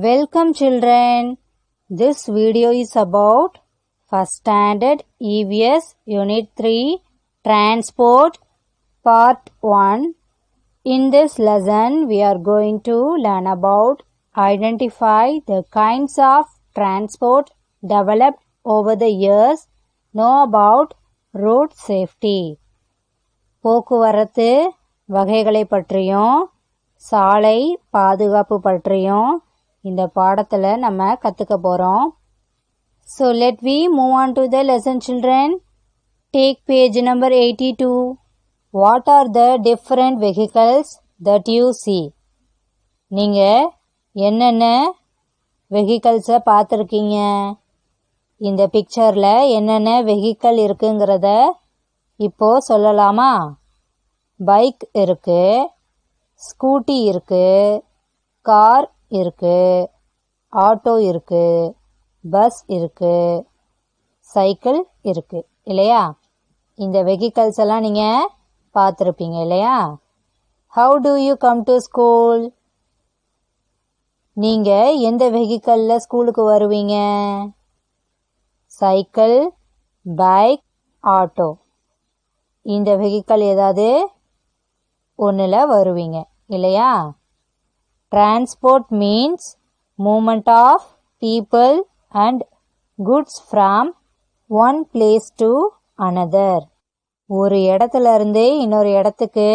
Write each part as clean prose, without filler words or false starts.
Welcome children. This video is about first standard EVS Unit 3 Transport Part 1. In this lesson we are going to learn about identify the kinds of transport developed over the years, know about road safety. போக்குவரத்து வகைகளை பற்றியும் சாலை பாதுகாப்பு பற்றியும் இந்த பாடத்துல நம்ம கத்துக்க போறோம். So let we move on to the lesson children. Take page number 82. What are the different vehicles that you see? நீங்க என்னென்ன vehicles பார்த்திருக்கீங்க? இந்த பிக்சர்ல என்னென்ன vehicle இருக்குங்கிறத இப்போ சொல்லலாமா? பைக் இருக்கு, ஸ்கூட்டி இருக்கு, கார் இருக்கு, ஆட்டோ இருக்கு, பஸ் இருக்கு, சைக்கிள் இருக்கு இல்லையா? இந்த வெஹிக்கல்ஸ் எல்லாம் நீங்க பார்த்திருப்பீங்க இல்லையா? How do you come to school? நீங்க எந்த வெஹிக்கல்ல ஸ்கூலுக்கு வருவீங்க? Cycle, bike, auto. இந்த வெஹிக்கல் ஏதாவது ஒன்னுல வருவீங்க இல்லையா? Transport means movement of people and goods from one place to another. ஒரு இடத்துல இருந்து இன்னொரு இடத்துக்கு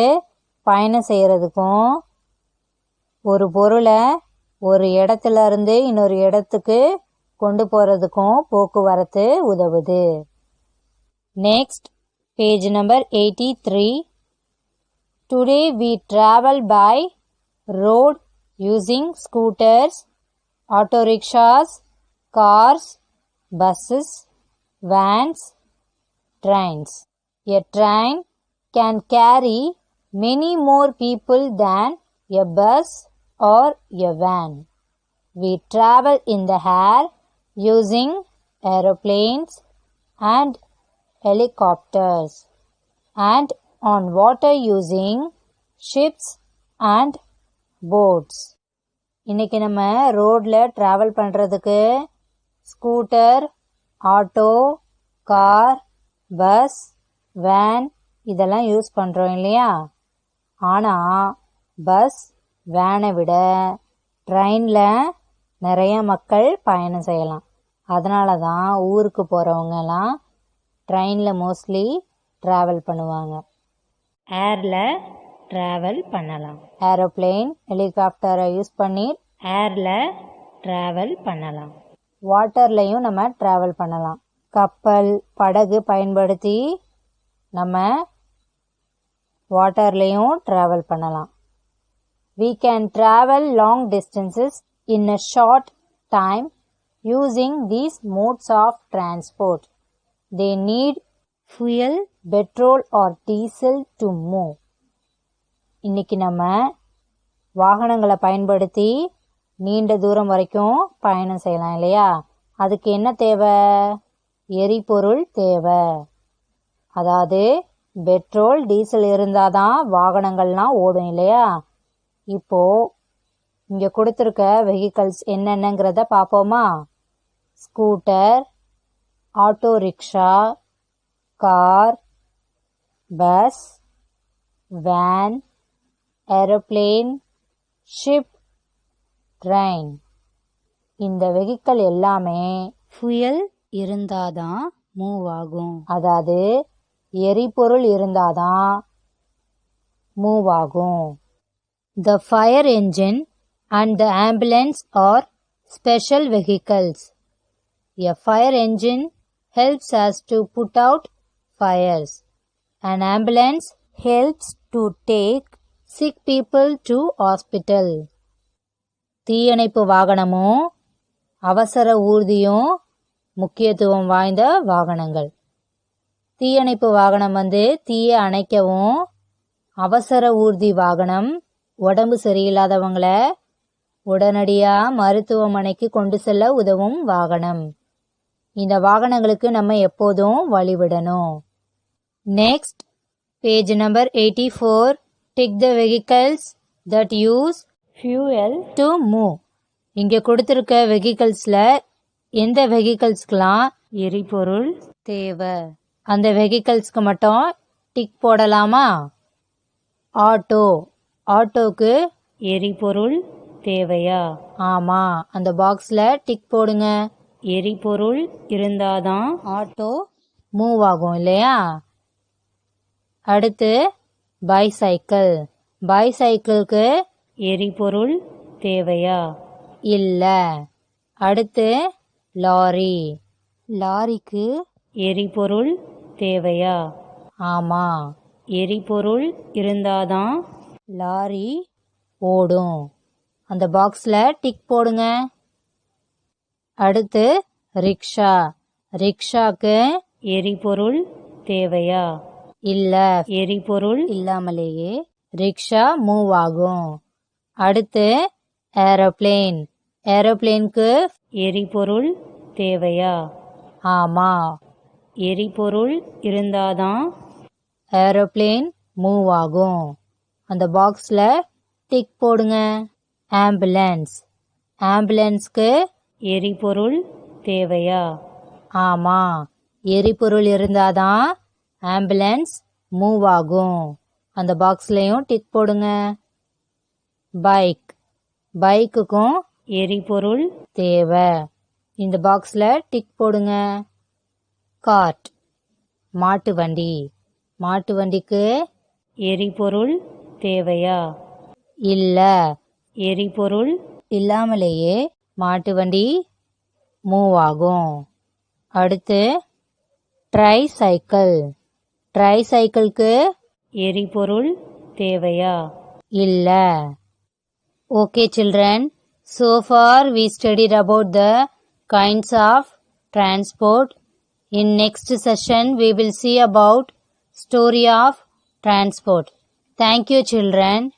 பயணம் செய்யறதுக்கும் ஒரு பொருளை ஒரு இடத்துல இருந்து இன்னொரு இடத்துக்கு கொண்டு போறதுக்கும் போக்குவரத்து உதவுது. Next, page number 83. Today we travel by road using scooters, auto rickshaws, cars, buses, vans, trains. A train can carry many more people than a bus or a van. We travel in the air using aeroplanes and helicopters, and on water using ships and boats. இன்னைக்கு நம்ம ரோட்ல travel பண்றதுக்கு scooter, auto, car, bus, van இதெல்லாம் use பண்றோம் இல்லையா? ஆனா bus, வேனை விட ட்ரெயின்ல நிறைய மக்கள் பயணம் செய்யலாம். அதனாலதான் ஊருக்கு போறவங்க எல்லாம் ட்ரெயின்ல மோஸ்ட்லி டிராவல் பண்ணுவாங்க. ஏர்ல டிராவல் பண்ணலாம். ஏரோப்ளேன், ஹெலிகாப்டரை யூஸ் பண்ணி ஏர்ல டிராவல் பண்ணலாம். வாட்டர்லையும் நம்ம டிராவல் பண்ணலாம். கப்பல், படகு பயன்படுத்தி நம்ம வாட்டர்லையும் டிராவல் பண்ணலாம். We can travel long distances in a short time using these modes of transport. They need fuel, petrol or diesel to move. இன்னைக்கு நம்ம வாகனங்களை பயன்படுத்தி நீண்ட தூரம் வரைக்கும் பயணம் செய்யலாம் இல்லையா? அதுக்கு என்ன தேவை? எரிபொருள் தேவை. அதாவது பெட்ரோல், டீசல் இருந்தாதான் வாகனங்கள்லாம் ஓடும் இல்லையா? இப்போ இங்க கொடுத்திருக்க வெஹிக்கல்ஸ் என்னென்னங்கிறத பாப்போமா? Scooter, auto rickshaw, car, bus, van, aeroplane, ship, train. இந்த வெஹிக்கல் எல்லாமே ஃபியூயல் இருந்தாதான் மூவ் ஆகும். அதாவது எரிபொருள் இருந்தாதான் மூவ் ஆகும். The fire engine and the ambulance are special vehicles. A fire engine helps us to put out fires. An ambulance helps to take sick people to hospital. தீயணைப்பு வாகனமும் அவசர ஊர்தியும் முக்கியத்துவம் வாய்ந்த வாகனங்கள். தீயணைப்பு வாகனம் தீயை அணைக்கவும், அவசர ஊர்தி வாகனம் உடம்பு சரியில்லாதவங்களை உடனடியா மருத்துவமனைக்கு கொண்டு செல்ல உதவும் வாகனம். இந்த வாகனங்களுக்கு நம்ம எப்போதும் வழிவிடணும். Next, page number 84. Take the vehicles that use fuel to move. இங்க கொடுத்திருக்க வெஹிக்கல்ஸ்ல எந்த வெஹிக்கல்ஸ்க்குலாம் எரிபொருள் தேவை? அந்த வெஹிக்கல்ஸ்க்கு மட்டும் டிக் போடலாமா? ஆட்டோ, ஆட்டோக்கு எரிபொருள் தேவையா? ஆமா, அந்த பாக்ஸ்ல டிக் போடுங்க. எரிபொருள் இருந்தாதான் ஆட்டோ மூவ் ஆகும் இல்லையா? அடுத்து பைசைக்கிள், பைசைக்கிளுக்கு எரிபொருள் தேவையா? இல்ல. அடுத்து லாரி, லாரிக்கு எரிபொருள் தேவையா? ஆமா, எரிபொருள் இருந்தாதான் லாரி ஓடும். அந்த பாக்ஸ்ல டிக் போடுங்க. அடுத்து ரிக்ஷா, ரிக்ஷாக்கு எரிபொருள் தேவையா? இல்ல, எரிபொருள் இல்லாமலேயே ரிக்ஷா மூவ் ஆகும். அடுத்து ஏரோப்ளேன், ஏரோப்ளேனுக்கு எரிபொருள் தேவையா? ஆமா, எரிபொருள் இருந்தாதான் ஏரோப்ளேன் மூவ் ஆகும். அந்த பாக்ஸ்ல டிக் போடுங்க. ஆம்புலன்ஸ், ஆம்புலன்ஸ்க்கு எரிபொருள் தேவையா? ஆமா, எரிபொருள் இருந்தாதான் ஆம்புலன்ஸ் மூவ் ஆகும். அந்த பாக்ஸ்லயும் டிக் போடுங்க. பைக், பைக்குக்கும் எரிபொருள் தேவை. இந்த பாக்ஸ்ல டிக் போடுங்க. கார்ட், மாட்டு வண்டி, மாட்டு வண்டிக்கு எரிபொருள் தேவையா? இல்ல, எரிபொருள் இல்லாமலேயே மாட்டு வண்டி மூவ் ஆகும். அடுத்து ட்ரைசைக்கிள், ட்ரைசைக்கிளுக்கு எரிபொருள் தேவையா? இல்ல. Okay children, so far we studied about the kinds of transport. In next session we will see about story of transport. Thank you children.